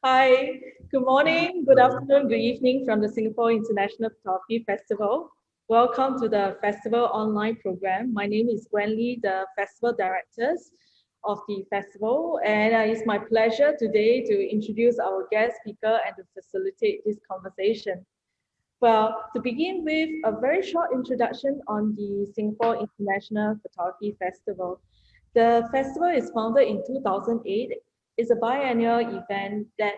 Hi, good morning, good afternoon, good evening from the Singapore International Photography Festival. Welcome to the festival online program. My name is Gwen Lee, the festival director of the festival, and it's my pleasure today to introduce our guest speaker and to facilitate this conversation. Well, to begin with, a very short introduction on the Singapore International Photography Festival. The festival is founded in 2008. It's a biennial event that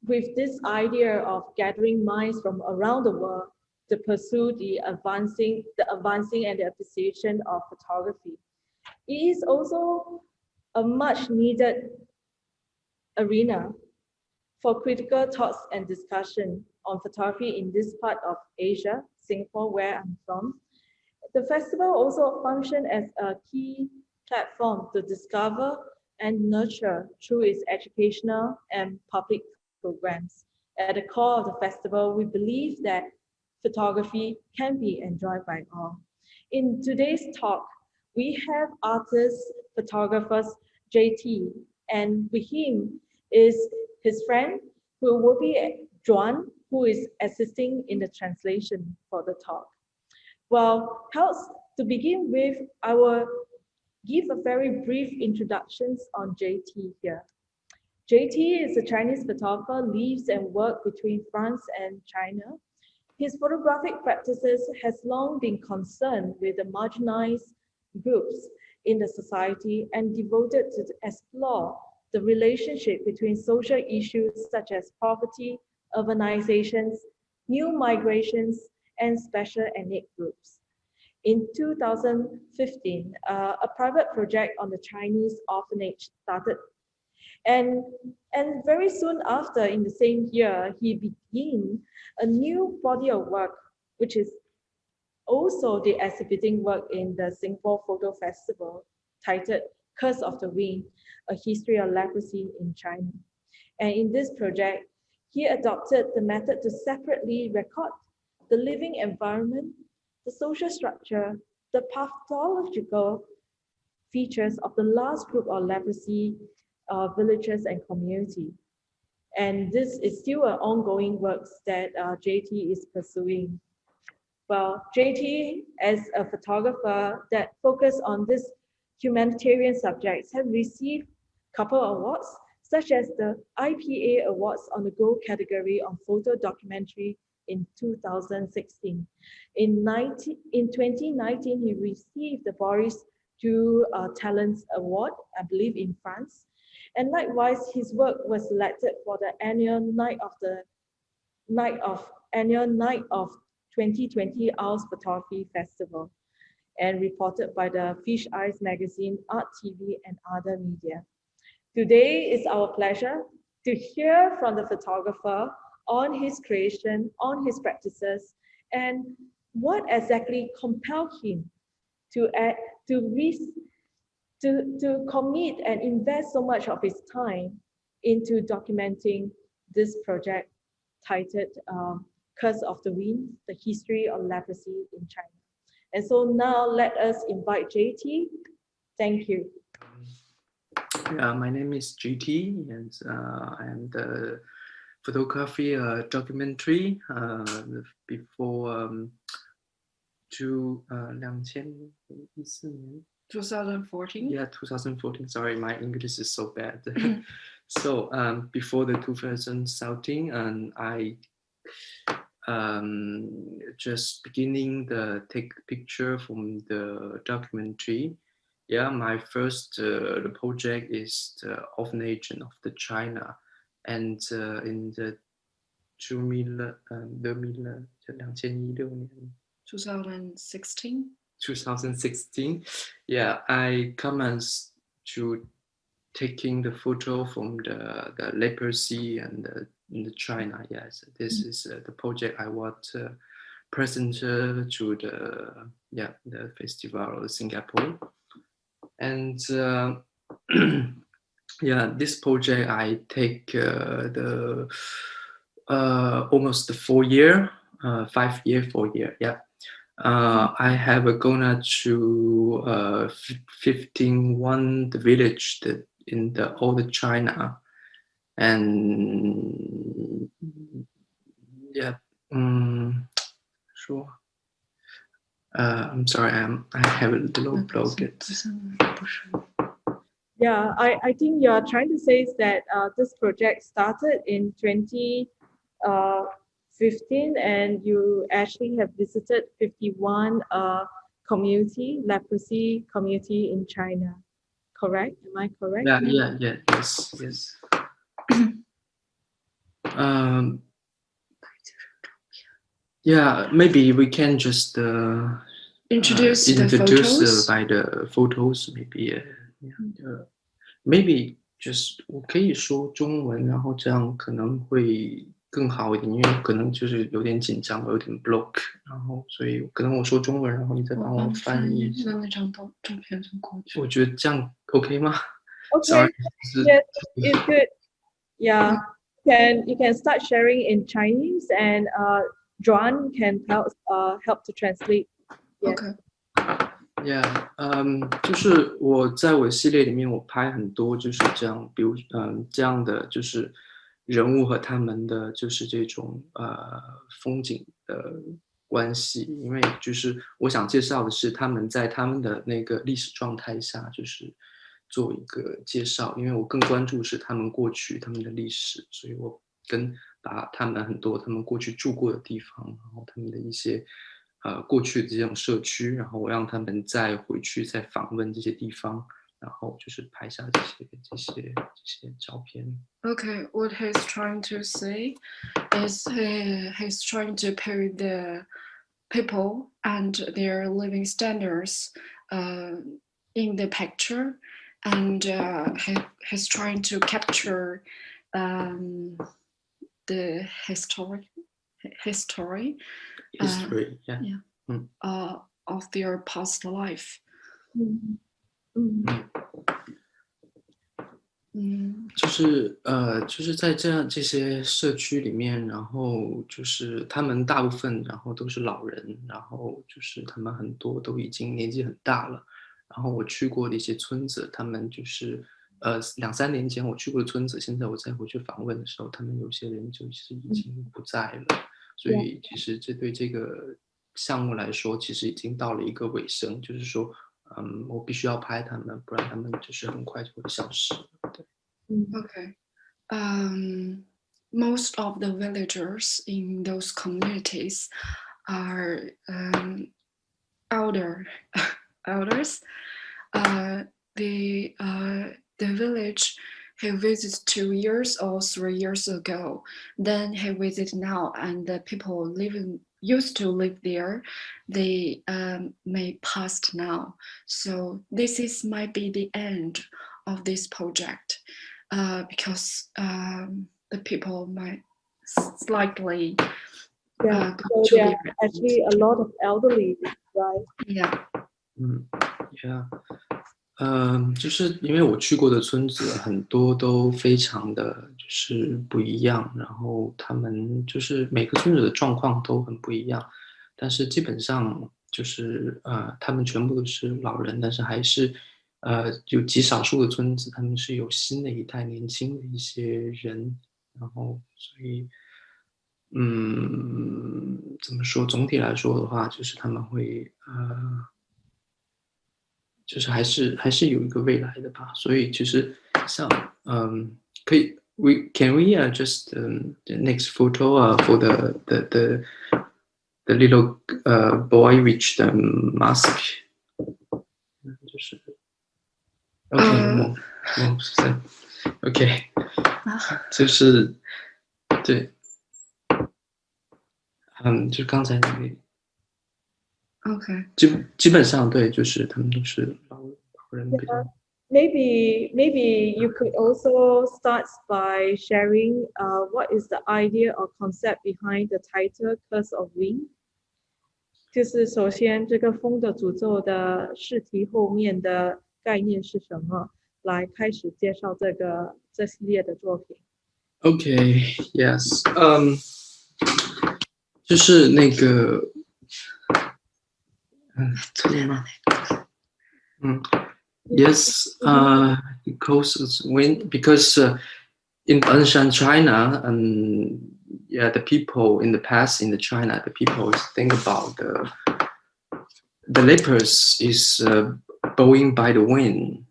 with this idea of gathering minds from around the world to pursue the advancing and the appreciation of photography. It is also a much needed arena for critical thoughts and discussion on photography in this part of Asia, Singapore, where I'm from. The festival also functions as a key platform to discover and nurture through its educational and public programs. At the core of the festival, we believe that photography can be enjoyed by all. In today's talk, we have artist photographers JT, and with him is his friend who will be Juan, who is assisting in the translation for the talk. Well, perhaps to begin with, I will give a very brief introduction on JT here. JT is a Chinese photographer, lives and works between France and China. His photographic practices has long been concerned with the marginalized groups in the society and devoted to explore the relationship between social issues such as poverty, urbanizations, new migrations, and special ethnic groups. In 2015, a private project on the Chinese orphanage started. And, and very soon after, in the same year, he began a new body of work, which is also the exhibiting work in the Singapore Photo Festival, titled Curse of the Wind, A History of Leprosy in China. And in this project, he adopted the method to separately record the living environment, the social structure, the pathological features of the last group of leprosy villages and community. And this is still an ongoing work that JT is pursuing. Well, JT, as a photographer that focus on this humanitarian subjects, have received a couple of awards, such as the IPA Awards on the Gold category on photo documentary in 2016. In 2019, he received the Boris Joux Talents Award, I believe in France. And likewise, his work was selected for the annual Night of 2020 Owls Photography Festival and reported by the Fish Eyes magazine, Art TV, and other media. Today is our pleasure to hear from the photographer on his creation, on his practices, and what exactly compelled him to commit and invest so much of his time into documenting this project titled Curse of the Wind, The History of Leprosy in China. And so now let us invite JT. Thank you. My name is JT, and I am the photography documentary before 2014? Yeah, 2014. Sorry, my English is so bad. So before the 2017, and I just beginning the take picture from the documentary. Yeah, my first the project is the orphanage of the China, and in the 2016. 2016, yeah, I commenced to taking the photo from the leprosy and in the China. Yes, this is the project I want to present to the festival of Singapore. And yeah, this project I take the almost 4 year, 5 year, 4 year. Yeah. I have gone to 15 the village in the old China, and yeah, sure. I'm sorry, I have a little blockage. Yeah, I think you're trying to say is that this project started in 2015 and you actually have visited 51 community, leprosy community in China, correct? Am I correct? Yeah, yes. Yeah, maybe we can just Introduce the introduce photos. by the photos, maybe maybe just我可以说中文，然后这样可能会更好一点，因为可能就是有点紧张，我有点 block， 然后所以可能我说中文，然后你再帮我翻译一下。那张照片就过去。我觉得这样 OK 吗 Okay,？Sorry， yes, it's good. Yeah, you can start sharing in Chinese and Joan can help to translate. Yes. OK， Yeah， 就是我在我的系列里面，我拍很多就是这样，比如这样的就是人物和他们的就是这种风景的关系，因为就是我想介绍的是他们在他们的那个历史状态下，就是做一个介绍，因为我更关注是他们过去他们的历史，所以我把他们很多他们过去住过的地方，然后他们的一些过去的这种社区，然后我让他们再回去再访问这些地方，然后就是拍下这些照片。Okay, what he's trying to say is he's trying to pair the people and their living standards in the picture, and he's trying to capture the history, yeah. Of their past life. 就是在这些社区里面，然后就是他们大部分然后都是老人，然后就是他们很多都已经年纪很大了。然后我去过的一些村子，他们就是2-3年前我去过的村子，现在我再回去访问的时候，他们有些人就是已经不在了。所以其实这对这个项目来说，其实已经到了一个尾声，就是说，我必须要拍他们，不然他们就是很快就会消失。对。Okay. Most of the villagers in those communities are elders. The village he visited 2 years or 3 years ago. Then he visited now, and the people used to live there. They may passed now. So this might be the end of this project, because the people might slightly so there are actually a lot of elderly, right? Yeah. Yeah. 就是因为我去过的村子很多都非常的就是不一样，然后他们就是每个村子的状况都很不一样，但是基本上就是他们全部都是老人，但是还是有极少数的村子他们是有新的一代年轻的一些人，然后所以怎么说？总体来说的话，就是他们会就是还是有一个未来的吧。所以其实像可以 can we just the next photo for the little boy with the mask 就是 OK 就是对就刚才那个。Okay. 基本上对，就是他们都是老人比较。Maybe you could also start by sharing what is the idea or concept behind the title "Curse of Wind"。就是首先这个风的诅咒的试题后面的概念是什么？来开始介绍这系列的作品。Okay, yes. 就是那个。可以吗？Yes, because when in ancient China, yeah, the people in the past in the China, the people think about the lepers is blowing by the wind.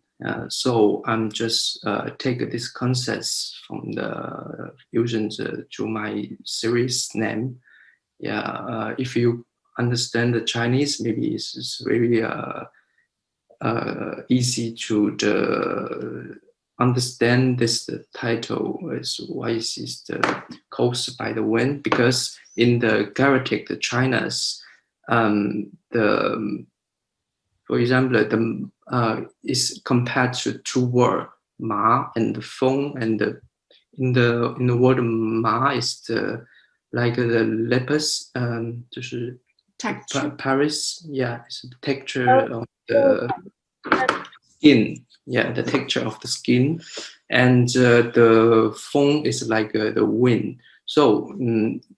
So I'm just take this concepts from the using to my series name. Yeah, if you understand the Chinese, maybe it's very easy to understand this the title is why is the caused by the wind, because in the Galactic the China's the for example the is compared to two words ma and the feng, and in the word ma is the like the lepers 就是 Paris, yeah, it's the texture of the skin, yeah, the texture of the skin, and the feng is like the wind. So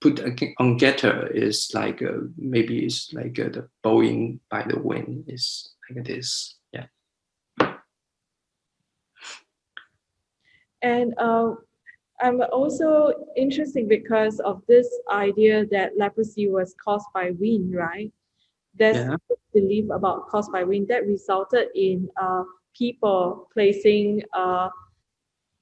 put on getter is like maybe it's like the blowing by the wind is like this, yeah. And I'm also interested because of this idea that leprosy was caused by wind, right? There's Yeah. belief about caused by wind that resulted in people placing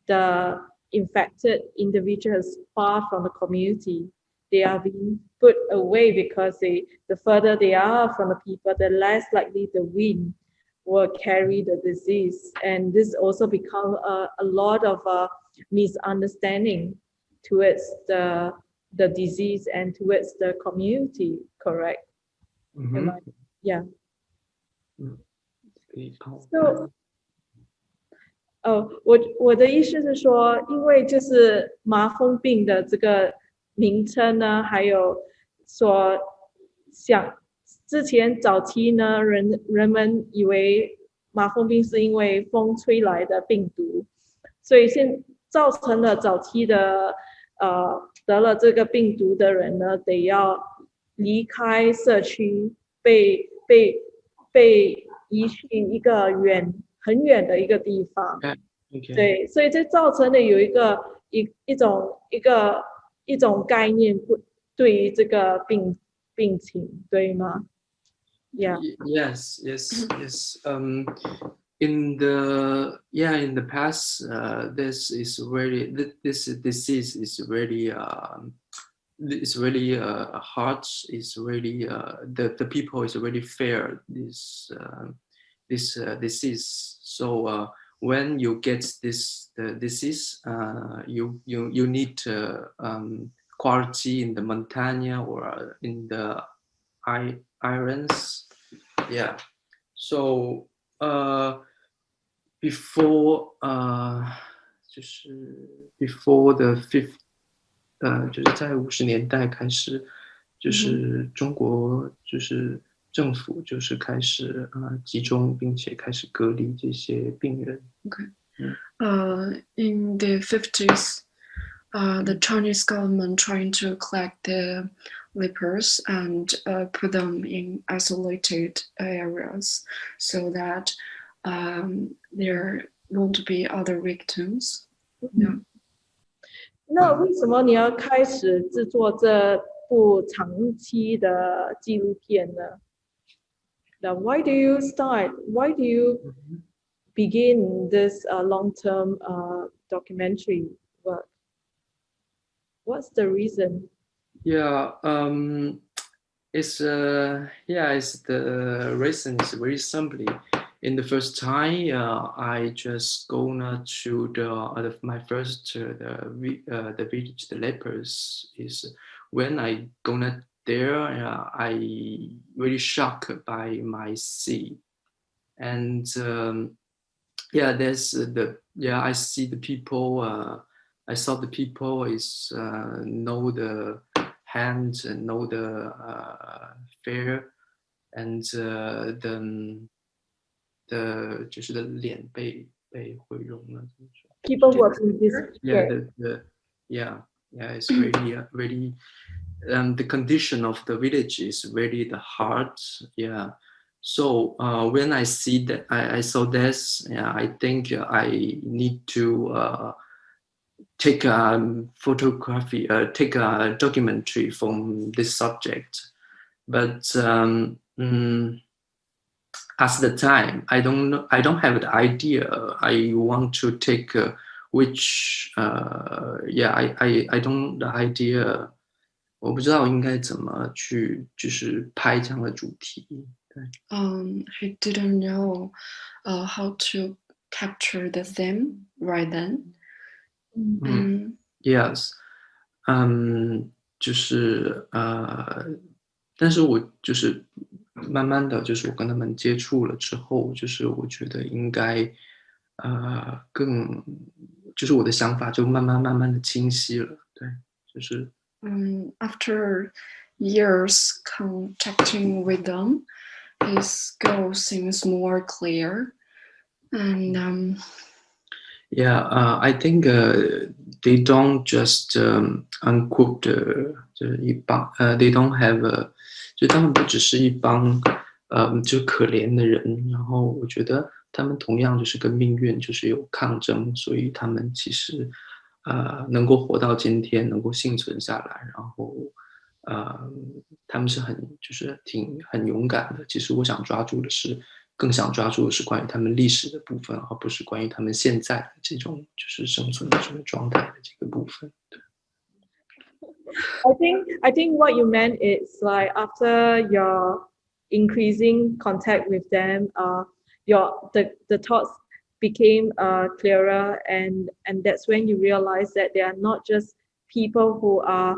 the infected individuals far from the community. They are being put away because the further they are from the people, the less likely the wind will carry the disease. And this also become a lot of misunderstanding towards the disease and towards the community, correct? Mm-hmm. Yeah. Mm-hmm. So 我的意思是说，因为就是麻风病的这个名称呢，还有说想之前早期呢，人们以为麻风病是因为风吹来的病毒，所以造成了早期的得了这个病毒的人呢，得要离开社区，被移去一个很远的一个地方。Okay. 对，所以这造成了有一种概念，对于这个病情，对吗？ Yeah. Yes. In the past, this disease is really it's really hard. It's really the people is really fear this disease. So when you get the disease, you need quality in the Montana or in the islands. Yeah. So before 就是before the fifth 就是在50年代开始，就是中国就是政府就是开始集中并且开始隔离这些病人。Okay. In the 50s, the Chinese government trying to collect the lepers and put them in isolated areas so that there won't be other victims. Yeah. 那为什么你要开始制作这部长期的纪录片呢？ Now, why do you start? Why do you begin this long-term documentary work? What's the reason? Yeah, it's the reason is very simply. In the first time, I just gonna to my first the village the lepers is when I gonna there. I really shocked by my see, and there's I see the people. I saw the people is know the hands and know the fear, and the 就是的脸被毁容了，怎么说 People who have been disfigured. It's really the condition of the village is really the hard. Yeah. So when I see that I saw this, I think I need to take photography, take a documentary from this subject. But at the time, I don't know, I don't have the idea. I want to take which, yeah, I don't the idea. 我不知道应该怎么去就是拍这样的主题。对。He didn't know how to capture the theme right then. Yes. 就是但是我就是慢慢的就是我跟他们接触了之后，就是我觉得应该更就是我的想法就慢慢的清晰了。对，就是 After years contacting with them, his goal seems more clear. And yeah, I think they don't just unquote 就是一帮they don't have 就他们不只是一帮就可怜的人，然后我觉得他们同样就是跟命运就是有抗争，所以他们其实能够活到今天，能够幸存下来，然后他们是就是很勇敢的。其实我想抓住的是。更想抓住的是关于他们历史的部分，而不是关于他们现在的这种就是生存的这个状态的这个部分。对。I think what you meant is like after your increasing contact with them, the thoughts became clearer, and that's when you realize that they are not just people who are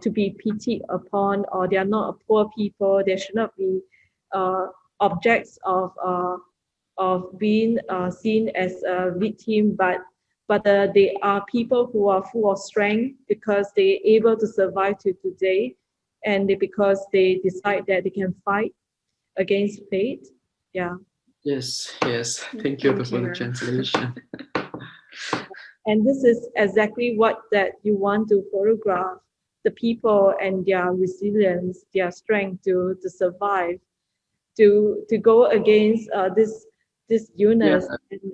to be pitied upon, or they are not poor people. They should not be objects of being seen as a victim, but they are people who are full of strength because they're able to survive to today, and because they decide that they can fight against fate. Yeah. Yes. Thank you for the translation. And this is exactly what that you want to photograph: the people and their resilience, their strength to survive, to go against this illness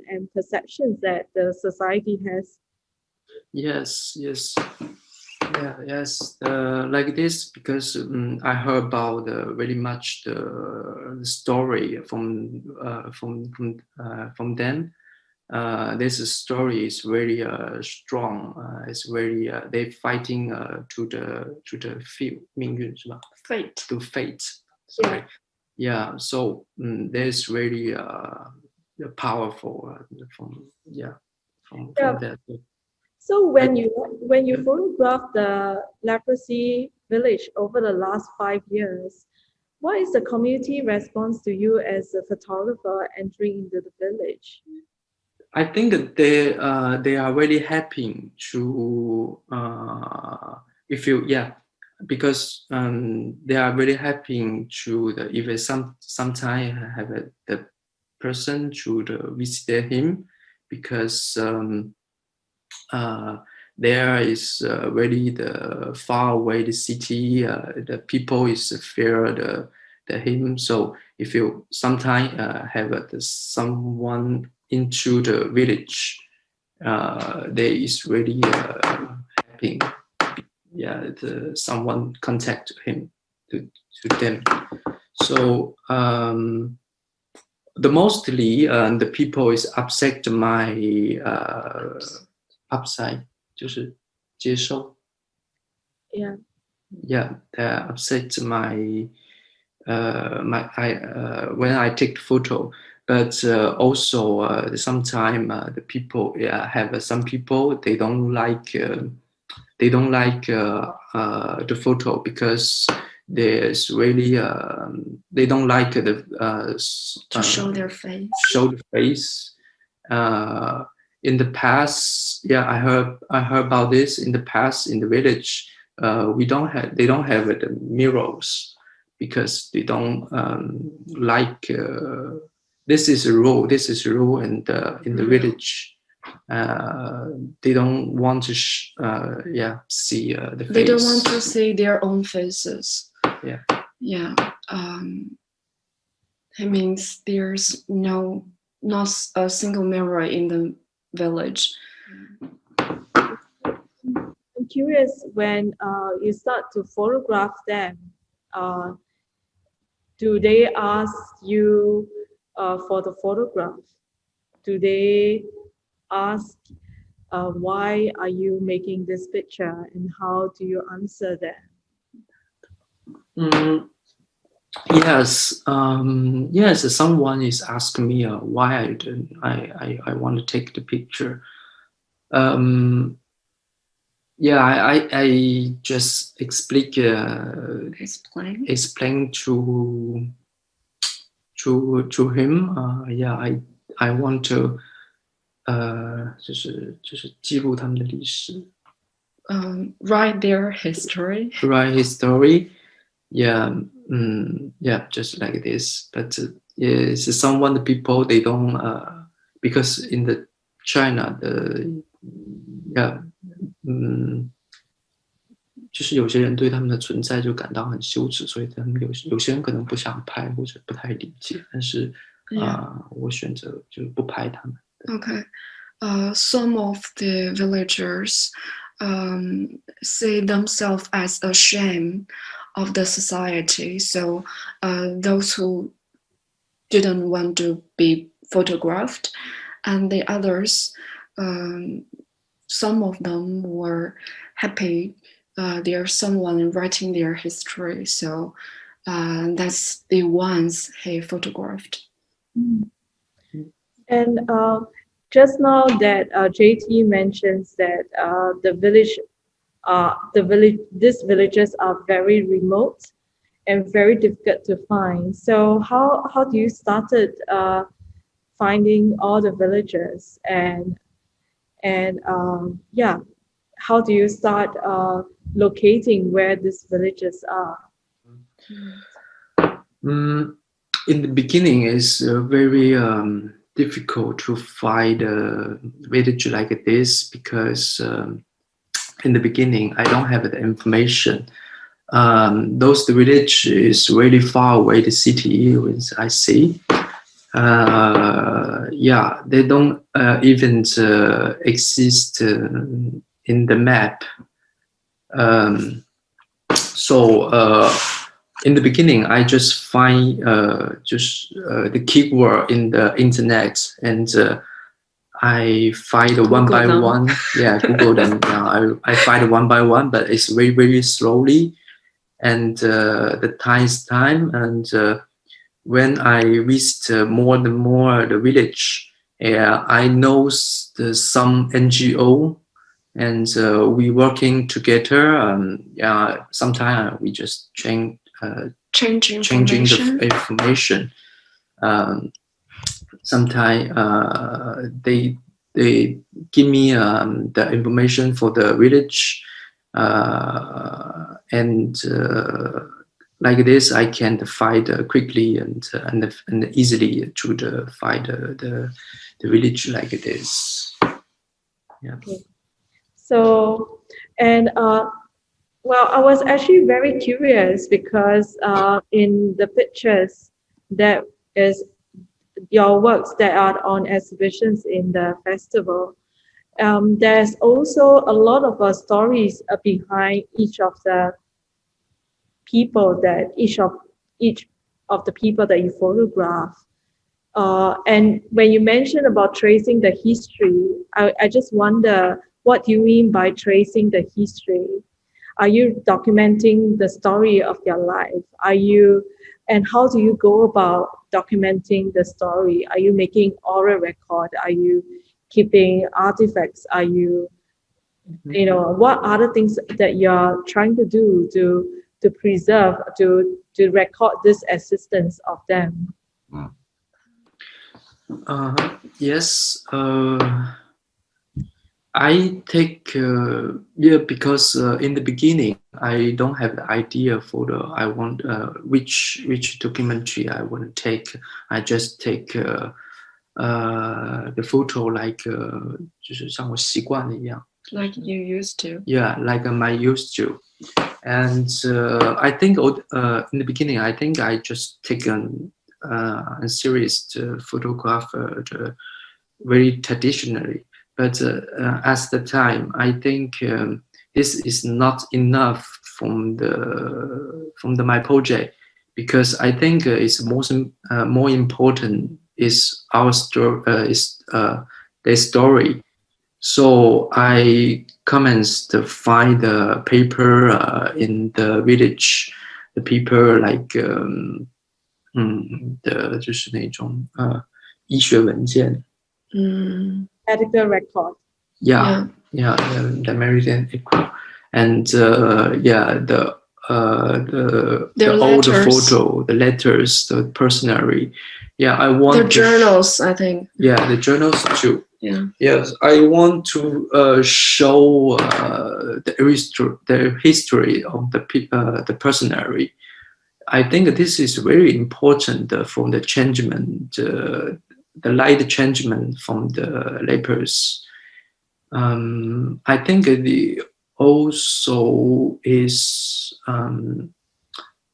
and perceptions that the society has. Yes. Like this, because I heard about very much the story from them. This story is very strong. It's very they fighting to the命运是吧？ fate. To fate. Sorry. Yeah. So there's really powerful from that. So when you photograph the leprosy village over the last 5 years, what is the community response to you as a photographer entering into the village? I think they are really happy to because they are really happy to even sometimes have the person to visit him, because there is really the far away the city, the people is fear the him. So if you sometimes have someone into the village, there is really happy. Yeah, someone contact him to them. So the mostly the people is upset my upside 就是接受 Yeah. Yeah, upset my when I take the photo, but also sometimes the people have some people they don't like the photo because there's really they don't like to show their face. Show the face. In the past, I heard about this. In the past, in the village, they don't have the mirrors because they don't like. This is a rule. In the village. They don't want to see the face. They don't want to see their own faces. Yeah. It means there's not a single mirror in the village. curious when you start to photograph them. Do they ask you for the photograph? Do they ask why are you making this picture, and how do you answer them? Yes, yes. Someone is asking me why I want to take the picture. Yeah, I just explain to him. Yeah, I want to 就是记录他们的历史。Write their history. Write history. Yeah, yeah, just like this. But yes, some people they don't because in the China yeah, 就是有些人对他们的存在就感到很羞耻，所以他们有些人可能不想拍或者不太理解，但是我选择就不拍他们。Okay, some of the villagers see themselves as a shame of the society. So those who didn't want to be photographed, and the others, some of them were happy. There's someone writing their history, so that's the ones he photographed. And just now that JT mentions that these villages are very remote and very difficult to find. So how do you started finding all the villages, and yeah, how do you start locating where these villages are? In the beginning, it's very difficult to find a village like this because in the beginning I don't have the information. Those village is really far away the city, as I see. Yeah, they don't even exist in the map. So in the beginning, I just find the keyword in the internet, and I find one by one. Yeah, Google them. Yeah, I find one by one, but it's very, very slowly, and the time. And when I visit more and more the village, I know some NGO, and we working together. Yeah, sometimes we just changing the information. Sometimes they give me the information for the village, and like this I can find quickly and easily to find the village like this. Yeah. Okay. So, and well, I was actually very curious because in the pictures that is your works that are on exhibitions in the festival, there's also a lot of stories behind each of the people that each of the people that you photograph. And when you mention about tracing the history, I just wonder, what do you mean by tracing the history? Are you documenting the story of their life? And how do you go about documenting the story? Are you making oral record? Are you keeping artifacts? Are you, what other things that you're trying to do to preserve, to record this existence of them? Yes, I take because in the beginning I don't have the idea for I want which documentary I want to take. I just take the photo like 就是像我习惯的一样. Like you used to. Yeah, like I used to. And I think in the beginning I think I just taken a serious photograph very traditionally. But as the time, I think this is not enough from my project, because I think it's more important is our story, their story. So I commenced to find the paper in the village, the paper like 的就是那种医学文件。Medical record. Yeah, the American equal, and the old photo, the letters, the personally. Yeah, I want the journals, I think. Yeah, the journals too. Yeah. Yes, I want to show the history of the personally. I think this is very important from the changement, the light changement from the lepers. I think the also is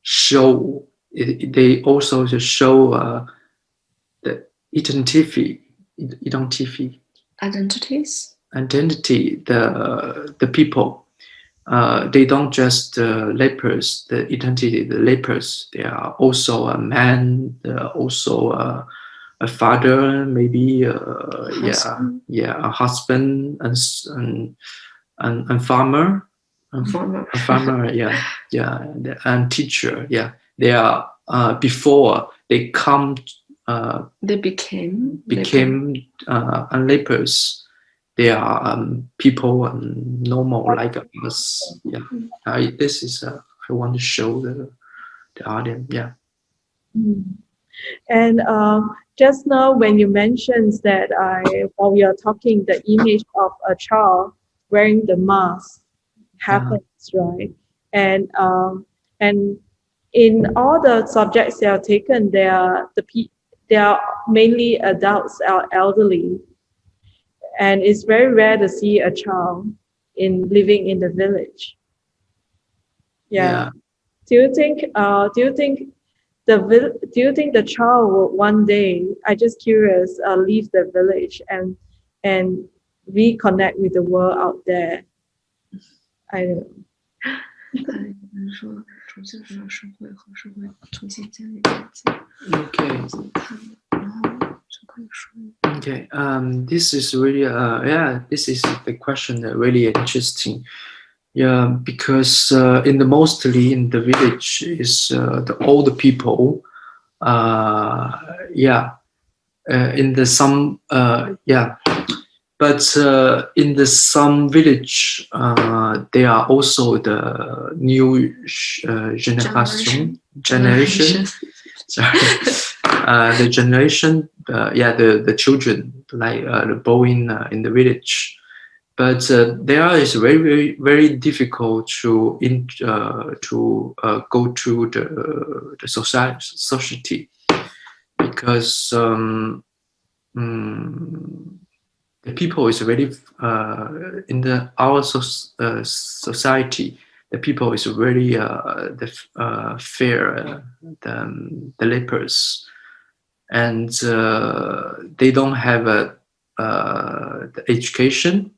show. They also show the identity, the people. They don't just lepers, the identity, the lepers. They are also a man, also a father, maybe a husband, and farmer, and teacher. Yeah, they are before they come. They became lepers. They are people and normal like us. Yeah, this is I want to show the audience. Yeah. And just now when you mentioned that while we are talking, the image of a child wearing the mask happens, right? And in all the subjects that are taken, they are mainly adults or elderly, and it's very rare to see a child living in the village. Yeah. Do you think the child will one day, I just curious, leave the village and reconnect with the world out there? I don't know. Okay. This is really this is the question that really interesting. Yeah, because mostly in the village is the older people. In the some but in the some village they are also the new generation. Sorry. The generation, the children, like the boy in the village, but there is very, very, very difficult to go to the society, because the people is very in our society. The people is really fair, the lepers, and they don't have the education.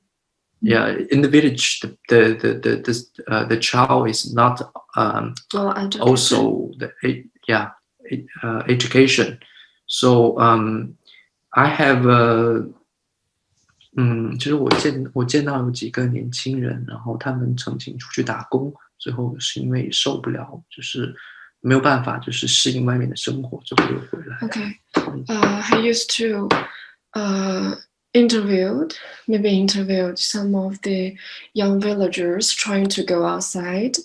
Yeah, in the village, the child is not also the education. So I have 就是我见到有几个年轻人，然后他们曾经出去打工，最后是因为受不了，就是没有办法，就是适应外面的生活，就会回来。Okay, he used to interviewed some of the young villagers trying to go outside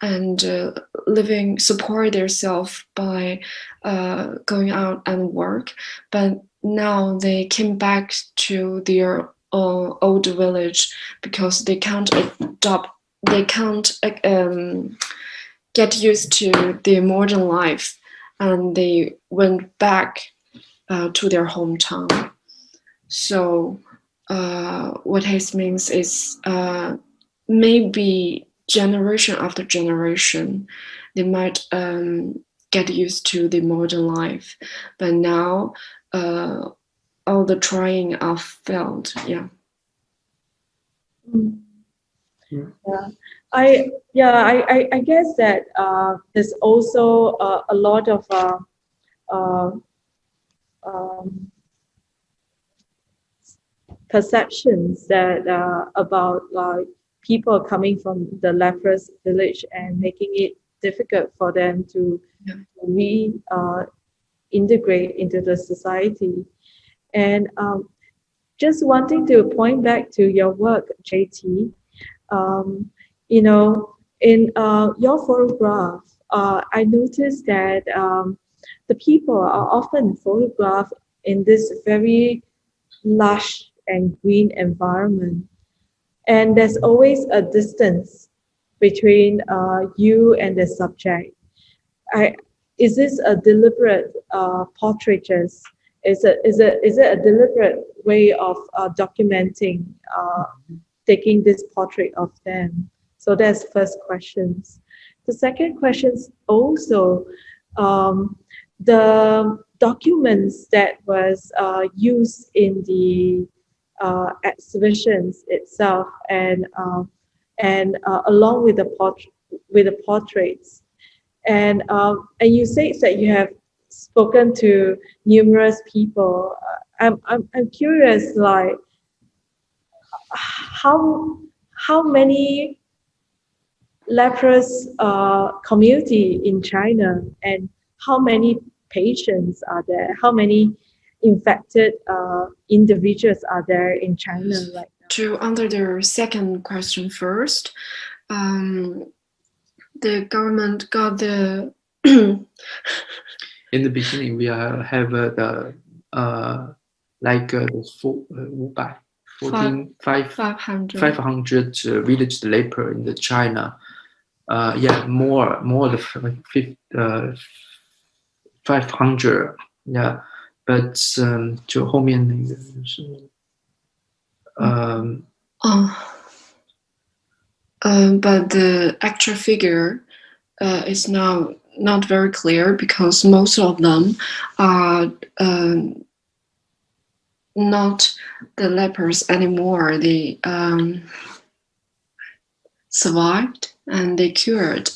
and support themselves by going out and work, but now they came back to their old village because they can't get used to the modern life, and they went back to their hometown. So what this means is maybe generation after generation they might get used to the modern life, but now all the trying are failed. I guess that there's also a lot of um, perceptions that about people coming from the leprous village and making it difficult for them to integrate into the society. And just wanting to point back to your work, JT, you know, in your photograph, I noticed that the people are often photographed in this very lush and green environment. And there's always a distance between you and the subject. Is this a deliberate portraiture? Is it a deliberate way of documenting, taking this portrait of them? So that's first questions. The second questions also, the documents that was used in the exhibitions itself, and along with the portraits, and you say that you have spoken to numerous people. I'm curious, like how many leprous community in China, and how many patients are there? How many infected individuals are there in China right now? To answer the second question first, the government got the In the beginning, we have the like the 500 village leper in the China. More the 500. Yeah, but 就后面那个就是but the actual figure is now not very clear, because most of them are not the lepers anymore. They survived and they cured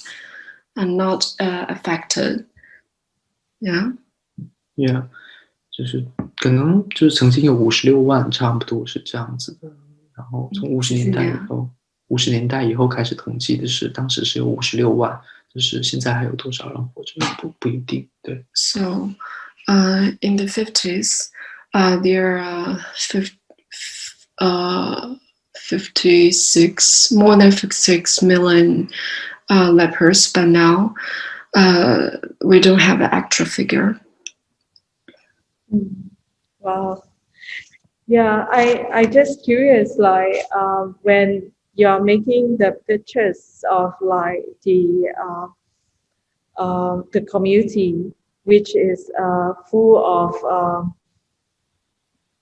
and not affected. Yeah. Yeah， 就是可能就是曾经有56万，差不多是这样子的。然后从50年代以后，50年代以后开始统计的是，当时是有56万，就是现在还有多少人活着不一定。对。So, in the 50s, there are 56 more than 56 million lepers, but now we don't have an actual figure. Wow. Yeah, I just curious, like when you're making the pictures of like the community, which is full of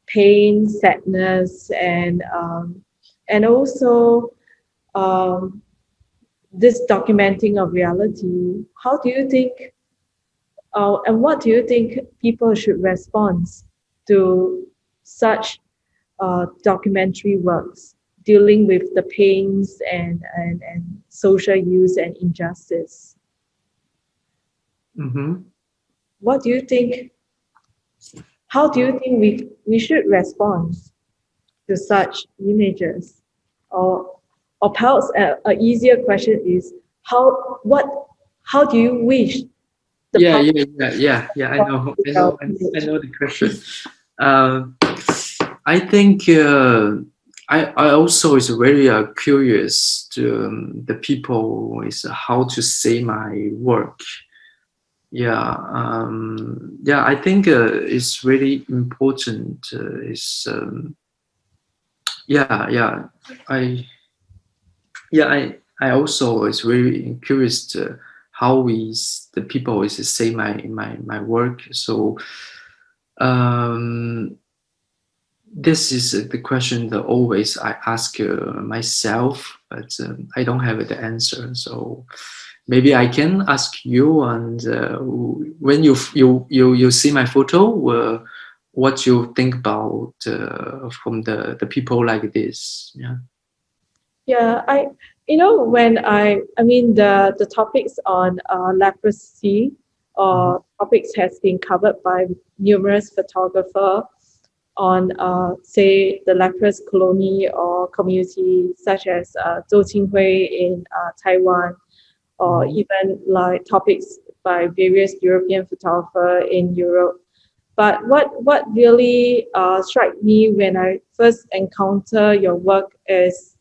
pain, sadness, and also this documenting of reality. How do you think, and what do you think people should respond to such documentary works dealing with the pains and social use and injustice? Mm-hmm. What do you think? How do you think we should respond to such images? Or perhaps an easier question is how do you wish the I know the question. I think I also is very curious to the people is how to say my work. I think it's really important. I also is very curious to how is the people is say my work. So this is the question that always I ask myself, but I don't have the answer. So maybe I can ask you, and when you see my photo, what you think about from the people like this? Yeah. Yeah, when I mean, the topics on leprosy or topics has been covered by numerous photographers on, say, the leprous colony or community, such as Zhou Qinghui in Taiwan, or even like topics by various European photographers in Europe. But what really struck me when I first encounter your work is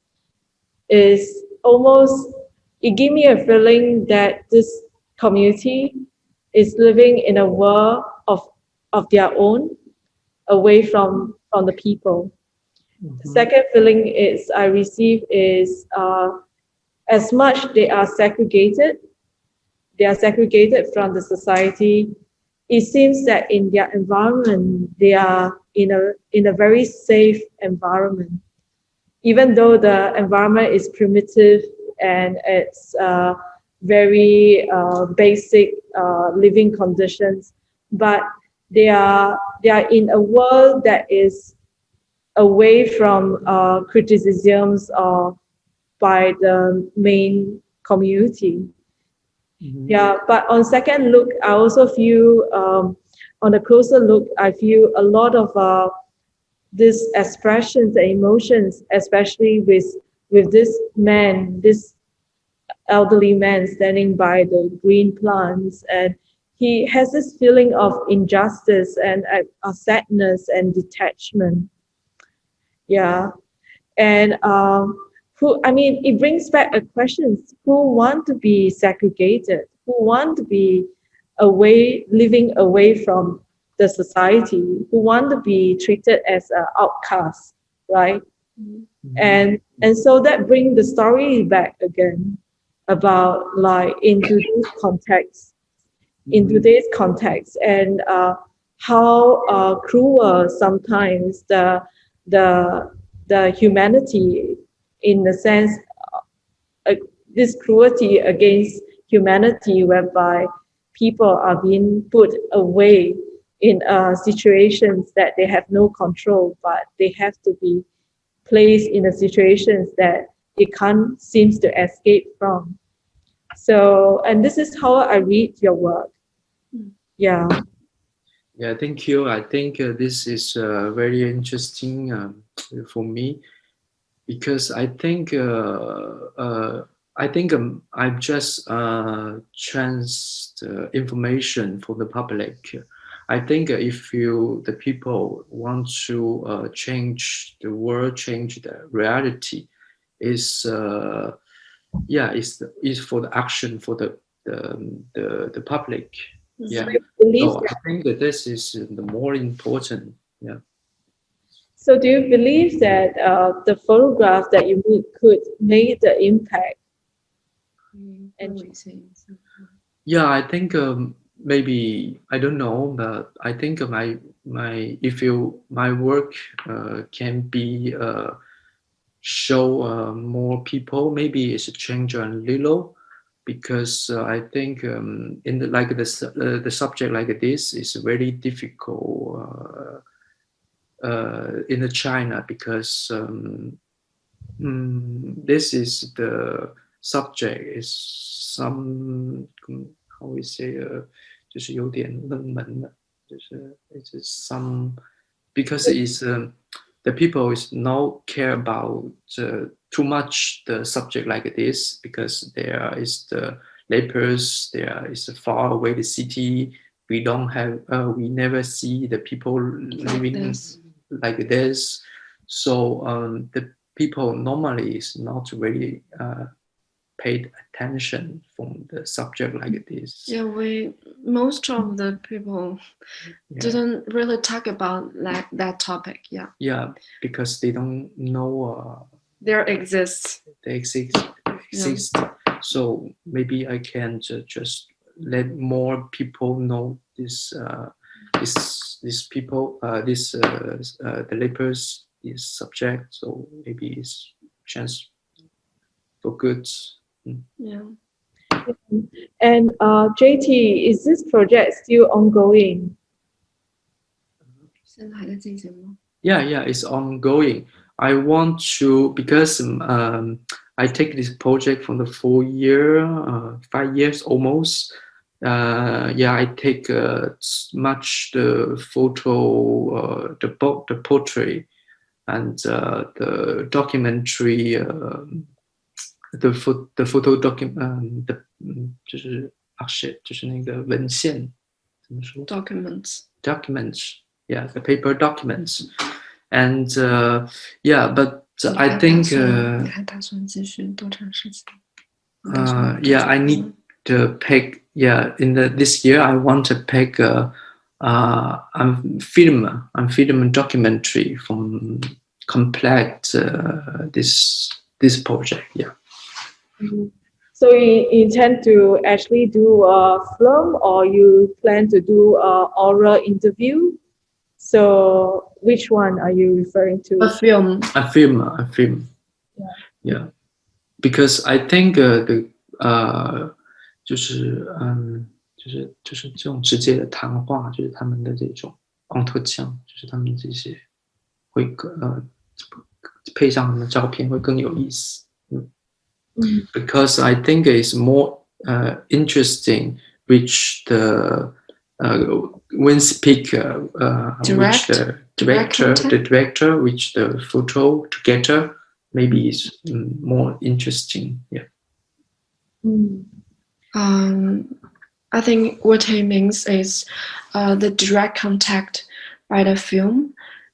almost, it gave me a feeling that this community is living in a world of their own, away from the people. The second feeling is I receive is, as much they are segregated from the society. It seems that in their environment they are in a very safe environment, even though the environment is primitive and it's very basic living conditions, but they are in a world that is away from criticisms or by the main community. Yeah, but on second look, I also feel, on a closer look, I feel a lot of these expressions and emotions, especially with this elderly man standing by the green plants, and he has this feeling of injustice and sadness and detachment. Yeah, and who I mean, it brings back a question: who want to be segregated? Who want to be living away from the society? Who want to be treated as an outcast, right? And so that brings the story back again about, like, in today's context, and how cruel sometimes the the humanity, in the sense, uh, this cruelty against humanity, whereby people are being put away in situations that they have no control, but they have to be placed in a situations that they can't seems to escape from. So, and this is how I read your work. Yeah. Yeah, thank you. I think this is very interesting for me because I think I've just trans information for the public. I think if the people want to change the world, change the reality, is is for the action for the public. Yeah. So I think that this is the more important. Yeah. So do you believe that the photograph that you made could make the impact? Yeah, I think maybe I don't know, but I think my if you my work can be show more people, maybe it's a change a little, because I think in the subject like this is very difficult in the China because this is the subject is some how we say 就是有点冷门的，就是 it's some because it's the people is not care about too much the subject like this because there is the lepers, there is far away the city. We don't have we never see the people living like this. So the people normally is not really paid attention from the subject like this. Yeah, most of the people didn't really talk about like that topic. Yeah. Yeah, because they don't know there exists. They exist. Yeah. So maybe I can just let more people know this people the lepers is subject. So maybe it's chance for good. Yeah. And JT, is this project still ongoing? Yeah, it's ongoing. I want to, because I take this project from the 5 years almost. I take much the photo, the portrait, and the documentary, the photo document, 就是 archive， 就是那个文献，怎么说 documents. Yeah, the paper documents, and but I think I need to pick. In this year I want to pick I'm film documentary from complete this project. Yeah. Mhm. So you intend to actually do a film, or you plan to do a oral interview? So which one are you referring to? A film. A film. Yeah. Because I think 就是这种直接的谈话，就是他们的这种entretien，就是他们这些会配上他们的照片会更有意思。Because I think it's more interesting which the when speaker which the director which the photo together maybe is more interesting. Yeah. I think what he means is the direct contact by the film.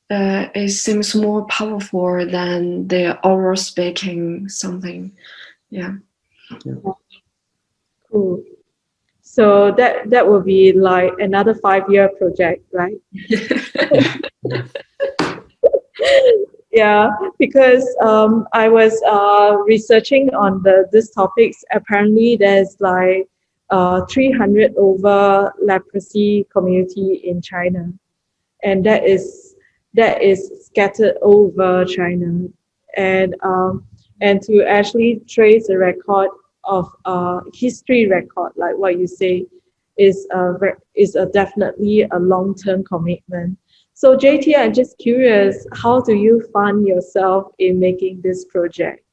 It seems more powerful than the oral speaking something. Yeah. Cool. So that will be like another 5-year project, right? Yeah, because I was researching on these topics. Apparently, there's like 300 over leprosy community in China, and that is scattered over China, and to actually trace a record of history record, like what you say, is definitely a long-term commitment. So JT, I'm just curious, how do you fund yourself in making this project?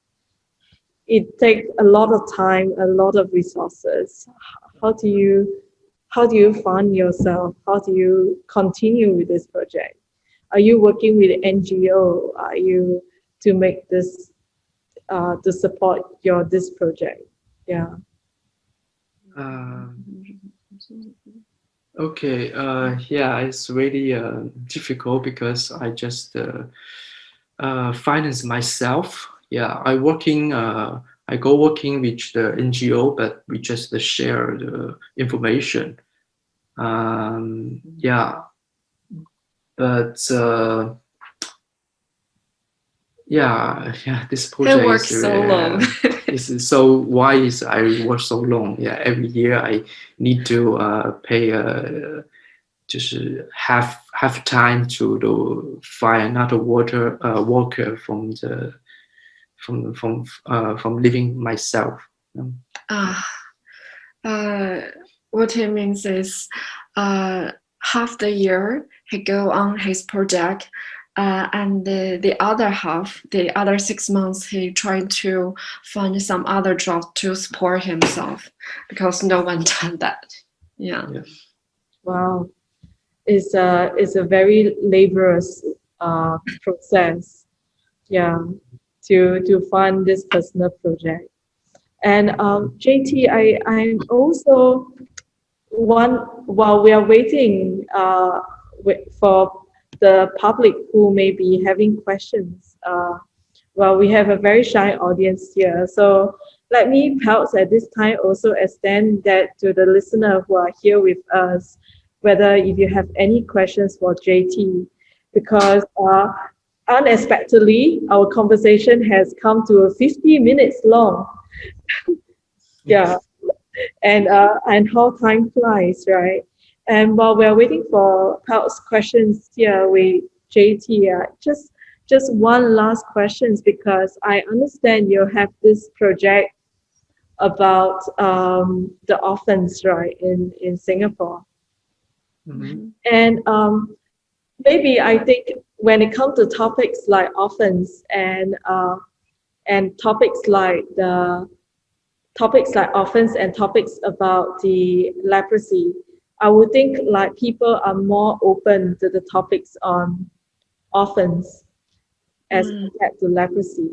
It takes a lot of time, a lot of resources. How do you fund yourself? How do you continue with this project? Are you working with NGO? Are you to make this to support this project? Yeah. Okay. It's really difficult because I just finance myself. Yeah, I go working with the NGO, but we just share the information. But this project works so long. So why is I work so long? Yeah, every year I need to pay just have time to find another worker from living myself. What he means is half the year he go on his project, and the other half, the other 6 months, he tried to find some other job to support himself because no one done that. Yeah. Wow, it's a very laborious process. Yeah, to fund this personal project. And JT, I'm also while we are waiting for the public who may be having questions. We have a very shy audience here, so let me perhaps at this time also extend that to the listener who are here with us, whether if you have any questions for JT, because unexpectedly our conversation has come to 50 minutes long. Yeah, and how time flies, right? And while we're waiting for perhaps questions here with JT, just one last question, because I understand you have this project about the orphans, right, in Singapore. And maybe I think when it comes to topics like orphans and topics like orphans and topics about the leprosy, I would think like people are more open to the topics on orphans as compared to leprosy,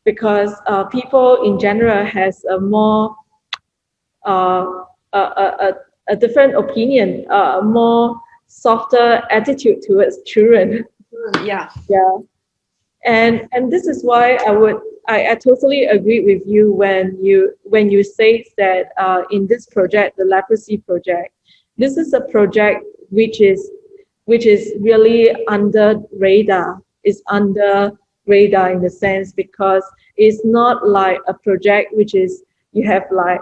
because people in general has a more a different opinion, a more softer attitude towards children. Yeah. Yeah. And this is why I totally agree with you when you say that in this project, the leprosy project, this is a project which is really under radar. Is under radar in the sense because it's not like a project which is you have like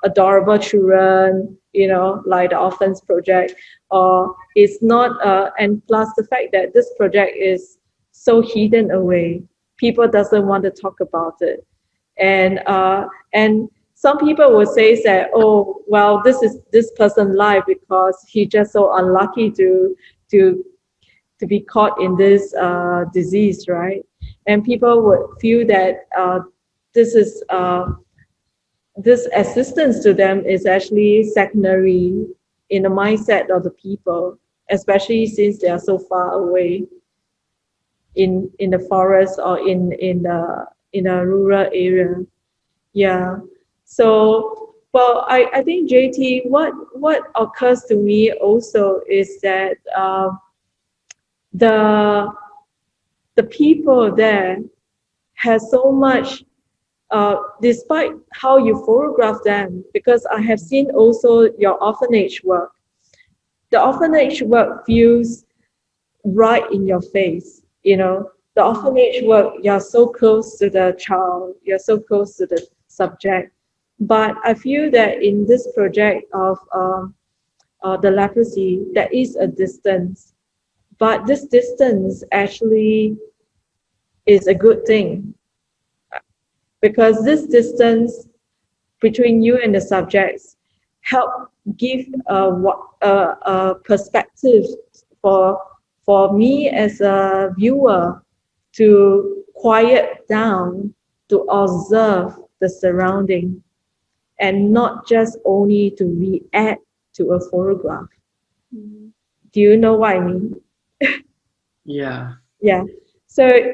adorable children, you know, like the orphans project, or it's not. And plus the fact that this project is so hidden away, people doesn't want to talk about it, and some people will say that, oh well, this is this person's life because he just so unlucky to to be caught in this disease, right? And people would feel that this is this assistance to them is actually secondary in the mindset of the people, especially since they are so far away in the forest or in a rural area. Yeah. So well, I think JT, what occurs to me also is that the people there has so much, despite how you photograph them, because I have seen also your orphanage work. The orphanage work feels right in your face, you know. The orphanage work, you're so close to the child, you're so close to the subject. But I feel that in this project of the leprosy, there is a distance. But this distance actually is a good thing, because this distance between you and the subjects help give a perspective for me as a viewer to quiet down, to observe the surrounding, and not just only to react to a photograph. Do you know what I mean? Yeah. Yeah. So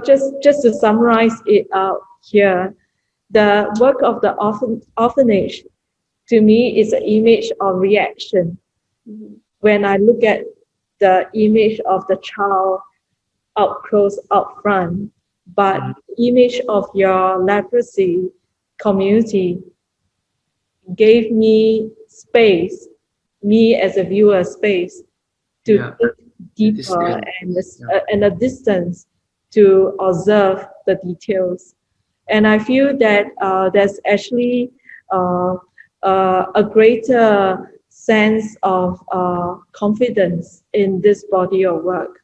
just to summarize it out here, the work of the orphanage to me is an image of reaction. When I look at the image of the child up close, up front, but image of your leprosy community gave me space, me as a viewer space to think deeper and a distance to observe the details. And I feel that there's actually a greater sense of confidence in this body of work.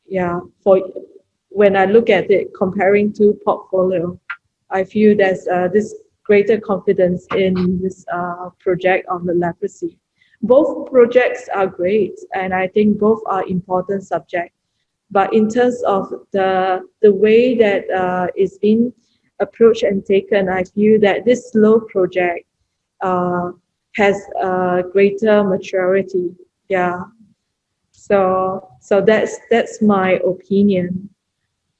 Yeah, for when I look at it comparing to portfolio, I feel there's this greater confidence in this project on the leprosy. Both projects are great, and I think both are important subjects. But in terms of the way that it's been approached and taken, I feel that this slow project has a greater maturity. Yeah. So that's my opinion.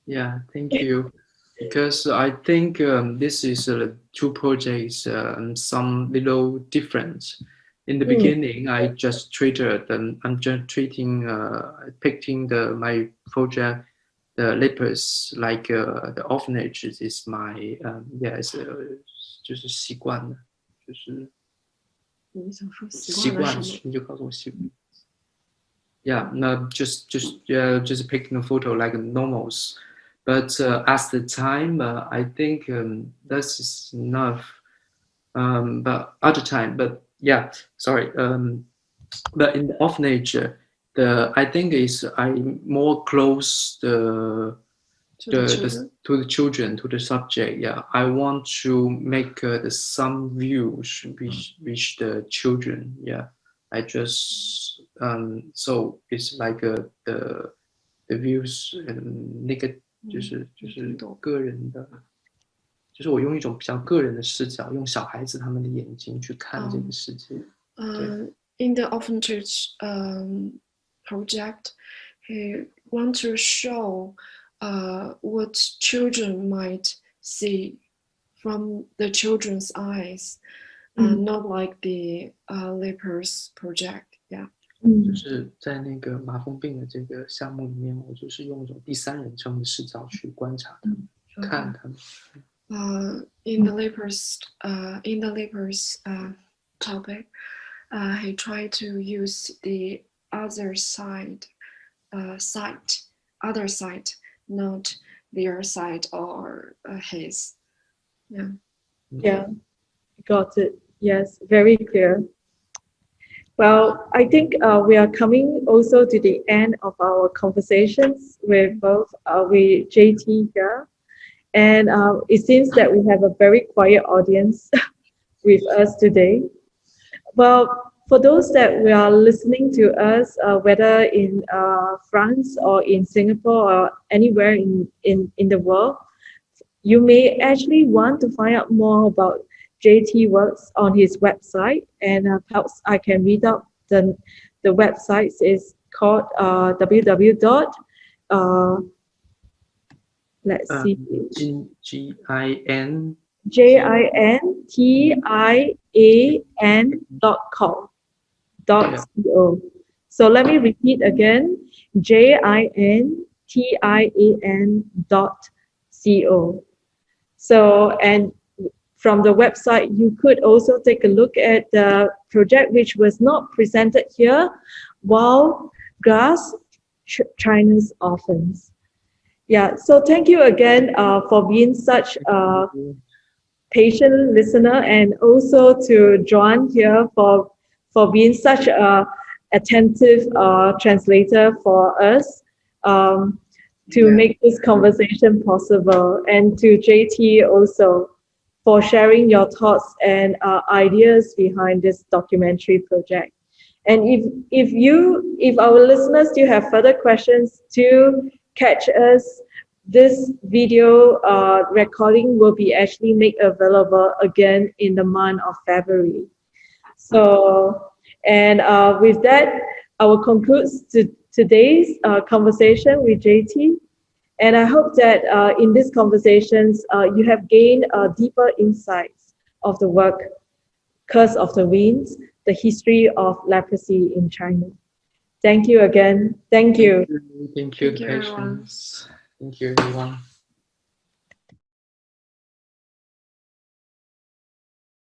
Yeah, thank you. Because I think this is two projects, some little difference. In the beginning, I just treated them. I'm just treating, picking my project, the lepers, like the orphanage is my yes, 就是习惯了，就是习惯了，你就告诉我习惯。Yeah, no, just picking a photo like normals. But at the time, I think that is enough. But at the time, but yeah, sorry. But in the orphanage, I think is I more close to the children, to the subject. Yeah, I want to make some views reach the children. Yeah, I just so it's like the views negative，就是个人的，就是我用一种比较个人的视角，用小孩子他们的眼睛去看这个世界。In the orphanage project, he want to show what children might see from the children's eyes, not like the lepers project. Yeah. 就是在那个麻风病的这个项目里面，我就是用一种第三人称的视角去观察他们，去看他们。In the lepers topic, he tried to use the other side, not their side or his. Yeah. Yeah, got it. Yes, very clear. Well, I think we are coming also to the end of our conversations with both with JT here. And it seems that we have a very quiet audience with us today. Well, for those that we are listening to us, whether in France or in Singapore or anywhere in the world, you may actually want to find out more about JT works on his website, and perhaps I can read out the website. Is called www. Let's see. JINTIAN.com.co. So let me repeat again. JINTIAN.co. So, and from the website, you could also take a look at the project which was not presented here, Wild Grass, China's Orphans. Yeah, so thank you again for being such a patient listener, and also to Joan here for being such a attentive translator for us to make this conversation possible, and to JT also for sharing your thoughts and ideas behind this documentary project. And if our listeners do have further questions, to catch us, this video recording will be actually made available again in the month of February. So, and with that, I will conclude today's conversation with JT. And I hope that in these conversations, you have gained deeper insights of the work, Curse of the Winds, the history of leprosy in China. Thank you again. Thank you. Thank you, patience. Thank you, everyone.